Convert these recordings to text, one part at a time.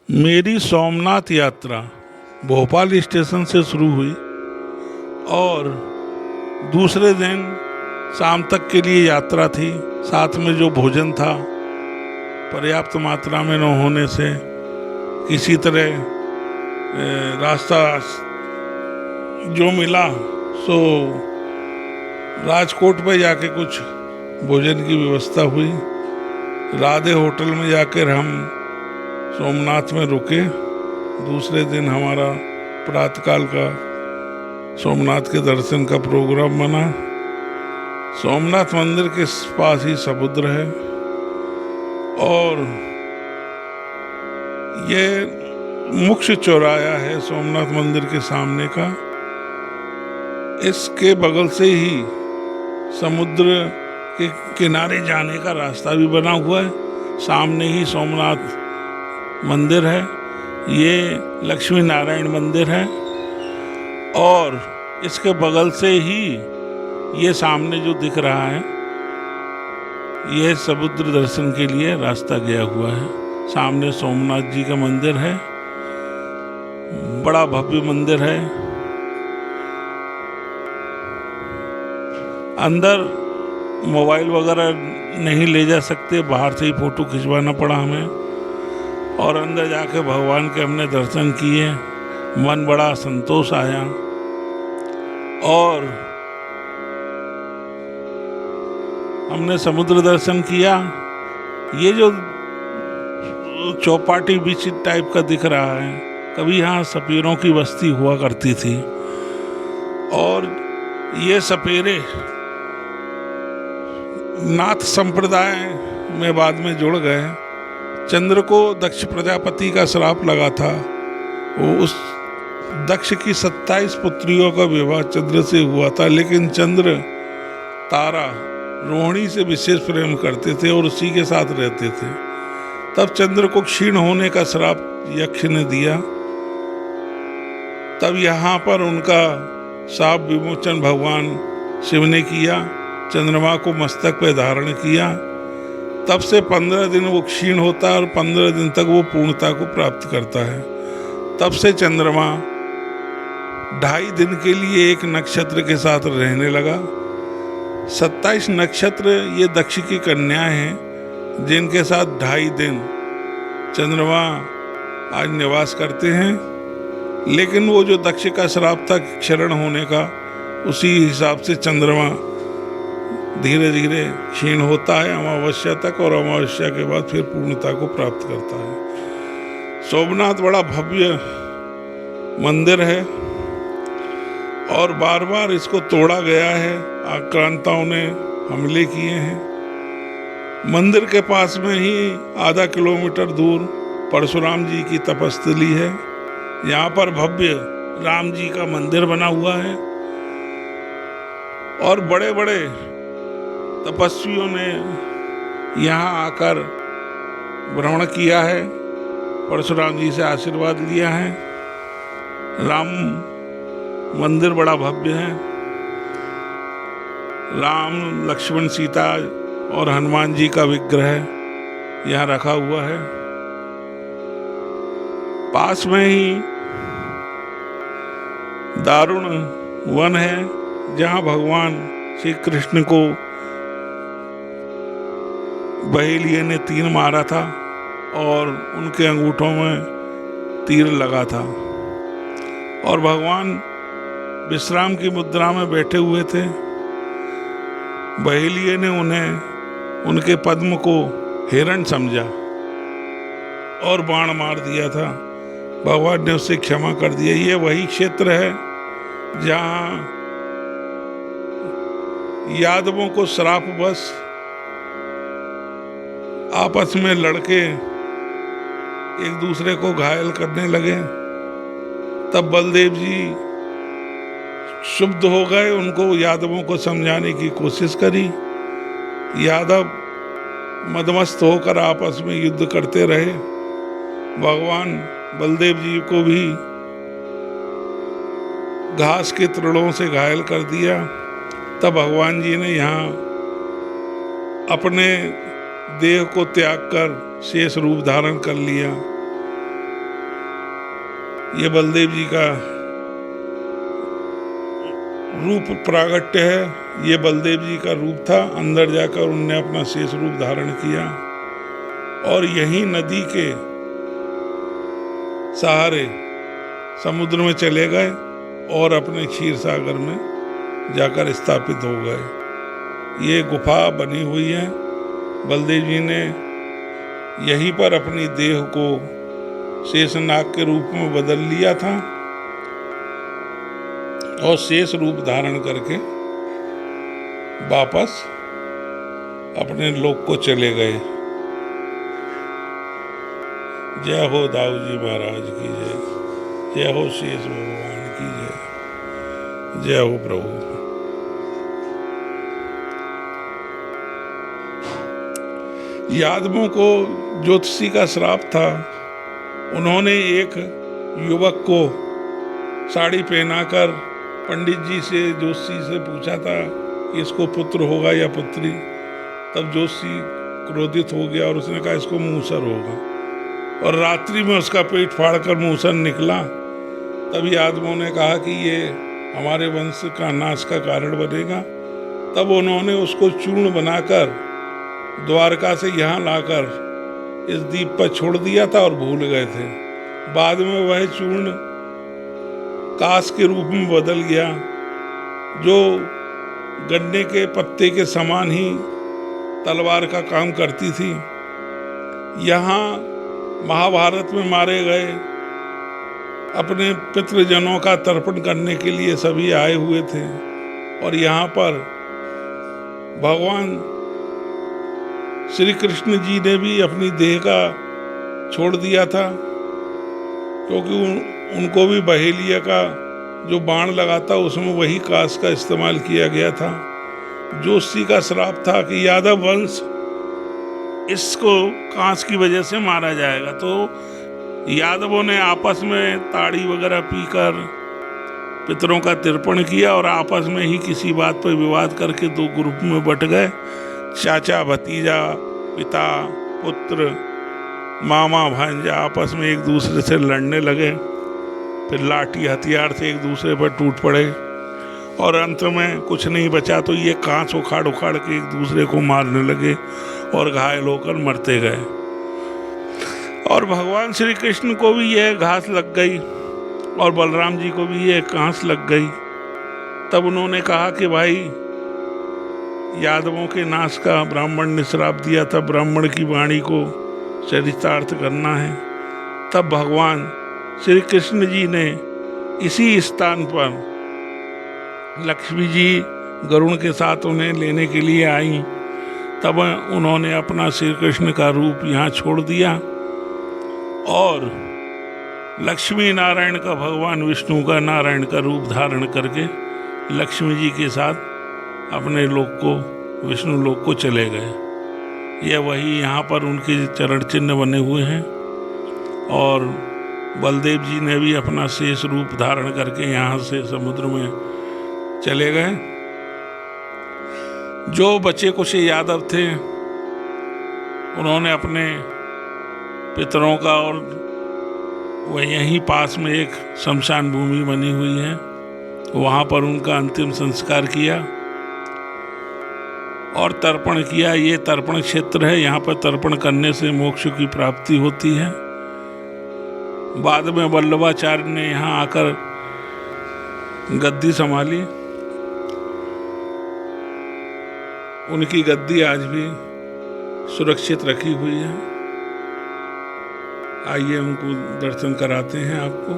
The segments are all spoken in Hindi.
मेरी सोमनाथ यात्रा भोपाल स्टेशन से शुरू हुई और दूसरे दिन शाम तक के लिए यात्रा थी। साथ में जो भोजन था पर्याप्त मात्रा में न होने से किसी तरह रास्ता जो मिला सो राजकोट पे जाके कुछ भोजन की व्यवस्था हुई। राधे होटल में जाकर हम सोमनाथ में रुके। दूसरे दिन हमारा प्रातःकाल का सोमनाथ के दर्शन का प्रोग्राम बना। सोमनाथ मंदिर के पास ही समुद्र है और ये मुख्य चौराहा है सोमनाथ मंदिर के सामने का। इसके बगल से ही समुद्र के किनारे जाने का रास्ता भी बना हुआ है। सामने ही सोमनाथ मंदिर है। ये लक्ष्मी नारायण मंदिर है और इसके बगल से ही ये सामने जो दिख रहा है ये समुद्र दर्शन के लिए रास्ता गया हुआ है। सामने सोमनाथ जी का मंदिर है, बड़ा भव्य मंदिर है। अंदर मोबाइल वगैरह नहीं ले जा सकते, बाहर से ही फोटो खिंचवाना पड़ा हमें। और अंदर जाके भगवान के हमने दर्शन किए, मन बड़ा संतोष आया। और हमने समुद्र दर्शन किया। ये जो चौपाटी बीच टाइप का दिख रहा है, कभी यहाँ सपेरों की बस्ती हुआ करती थी और ये सपेरे नाथ संप्रदाय में बाद में जुड़ गए। चंद्र को दक्ष प्रजापति का श्राप लगा था। वो उस दक्ष की 27 पुत्रियों का विवाह चंद्र से हुआ था, लेकिन चंद्र तारा रोहिणी से विशेष प्रेम करते थे और उसी के साथ रहते थे। तब चंद्र को क्षीण होने का श्राप यक्ष ने दिया। तब यहाँ पर उनका शाप विमोचन भगवान शिव ने किया। चंद्रमा को मस्तक पर धारण किया। तब से 15 दिन वो क्षीण होता है और 15 दिन तक वो पूर्णता को प्राप्त करता है। तब से चंद्रमा 2.5 दिन के लिए एक नक्षत्र के साथ रहने लगा। 27 नक्षत्र ये दक्ष की कन्याएं हैं जिनके साथ 2.5 दिन चंद्रमा आज निवास करते हैं। लेकिन वो जो दक्ष का श्राप था क्षरण होने का, उसी हिसाब से चंद्रमा धीरे धीरे क्षीण होता है अमावस्या तक और अमावस्या के बाद फिर पूर्णता को प्राप्त करता है। सोमनाथ बड़ा भव्य मंदिर है और बार बार इसको तोड़ा गया है। आक्रांताओं ने हमले किए हैं। मंदिर के पास में ही आधा किलोमीटर दूर परशुराम जी की तपस्थली है। यहाँ पर भव्य राम जी का मंदिर बना हुआ है और बड़े बड़े तपस्वियों ने यहाँ आकर भ्रमण किया है, परशुराम जी से आशीर्वाद लिया है। राम मंदिर बड़ा भव्य है। राम, लक्ष्मण, सीता और हनुमान जी का विग्रह यहाँ रखा हुआ है। पास में ही दारुण वन है जहाँ भगवान श्री कृष्ण को बहेलिये ने तीर मारा था और उनके अंगूठों में तीर लगा था और भगवान विश्राम की मुद्रा में बैठे हुए थे। बहेलिये ने उन्हें उनके पद्म को हिरण समझा और बाण मार दिया था। भगवान ने उसे क्षमा कर दिया। ये वही क्षेत्र है जहाँ यादवों को श्रापवश आपस में लड़के एक दूसरे को घायल करने लगे। तब बलदेव जी शुद्ध हो गए, उनको यादवों को समझाने की कोशिश करी। यादव मदमस्त होकर आपस में युद्ध करते रहे। भगवान बलदेव जी को भी घास के तृणों से घायल कर दिया। तब भगवान जी ने यहाँ अपने देह को त्याग कर शेष रूप धारण कर लिया ये बलदेव जी का रूप प्रागट्य है। ये बलदेव जी का रूप था। अंदर जाकर उनने अपना शेष रूप धारण किया और यही नदी के सहारे समुद्र में चले गए और अपने क्षीर सागर में जाकर स्थापित हो गए। ये गुफा बनी हुई है। बलदेव जी ने यहीं पर अपनी देह को शेषनाग के रूप में बदल लिया था और शेष रूप धारण करके वापस अपने लोक को चले गए। जय हो दाऊ जी महाराज की जय। जय हो शेष भगवान की जय। जय हो प्रभु। यादवों को ज्योतिषी का श्राप था। उन्होंने एक युवक को साड़ी पहनाकर पंडित जी से, ज्योतिषी से पूछा था कि इसको पुत्र होगा या पुत्री। तब ज्योतिषी क्रोधित हो गया और उसने कहा इसको मूसर होगा, और रात्रि में उसका पेट फाड़कर मूसर निकला। तब यादवों ने कहा कि ये हमारे वंश का नाश का कारण बनेगा। तब उन्होंने उसको चूर्ण बनाकर द्वारका से यहाँ लाकर इस द्वीप पर छोड़ दिया था और भूल गए थे। बाद में वह चूर्ण कांस के रूप में बदल गया, जो गन्ने के पत्ते के समान ही तलवार का काम करती थी। यहाँ महाभारत में मारे गए अपने पितृजनों का तर्पण करने के लिए सभी आए हुए थे, और यहाँ पर भगवान श्री कृष्ण जी ने भी अपनी देह का छोड़ दिया था, क्योंकि उनको भी बहेलिया का जो बाण लगा था उसमें वही कांस का इस्तेमाल किया गया था। ज्योतिषी का श्राप था कि यादव वंश इसको कांस की वजह से मारा जाएगा। तो यादवों ने आपस में ताड़ी वगैरह पीकर पितरों का तर्पण किया और आपस में ही किसी बात पर विवाद करके दो ग्रुप में बट गए। चाचा भतीजा, पिता पुत्र, मामा भांजा आपस में एक दूसरे से लड़ने लगे। फिर लाठी हथियार से एक दूसरे पर टूट पड़े और अंत में कुछ नहीं बचा तो ये कांच उखाड़ उखाड़ के एक दूसरे को मारने लगे और घायल होकर मरते गए। और भगवान श्री कृष्ण को भी यह घास लग गई और बलराम जी को भी यह कांस लग गई। तब उन्होंने कहा कि भाई, यादवों के नाश का ब्राह्मण ने श्राप दिया था, ब्राह्मण की वाणी को चरितार्थ करना है। तब भगवान श्री कृष्ण जी ने इसी स्थान पर लक्ष्मी जी गरुण के साथ उन्हें लेने के लिए आई। तब उन्होंने अपना श्री कृष्ण का रूप यहाँ छोड़ दिया और लक्ष्मी नारायण का, भगवान विष्णु का, नारायण का रूप धारण करके लक्ष्मी जी के साथ अपने लोक को, विष्णु लोक को चले गए। यह वही यहाँ पर उनके चरण चिन्ह बने हुए हैं। और बलदेव जी ने भी अपना शेष रूप धारण करके यहाँ से समुद्र में चले गए। जो बचे कुछ यादव थे उन्होंने अपने पितरों का, और वह यहीं पास में एक शमशान भूमि बनी हुई है, वहाँ पर उनका अंतिम संस्कार किया और तर्पण किया। ये तर्पण क्षेत्र है, यहाँ पर तर्पण करने से मोक्ष की प्राप्ति होती है। बाद में वल्लभाचार्य ने यहाँ आकर गद्दी संभाली। उनकी गद्दी आज भी सुरक्षित रखी हुई है। आइए उनको दर्शन कराते हैं आपको।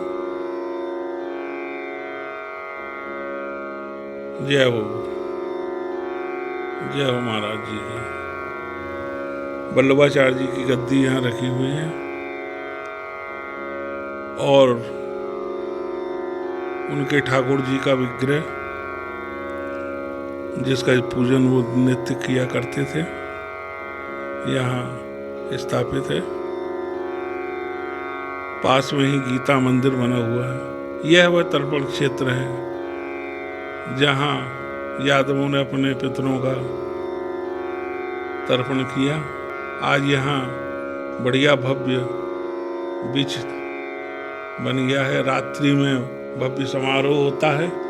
जय हो, जय हो महाराज जी की। वल्लभाचार्य जी की गद्दी यहाँ रखी हुई है और उनके ठाकुर जी का विग्रह जिसका पूजन वो नित्य किया करते थे यहाँ स्थापित है। पास में ही गीता मंदिर बना हुआ है। यह वह तर्पण क्षेत्र है जहाँ यादवों ने अपने पितरों का तर्पण किया। आज यहाँ बढ़िया भव्य बीच बन गया है। रात्रि में भव्य समारोह होता है।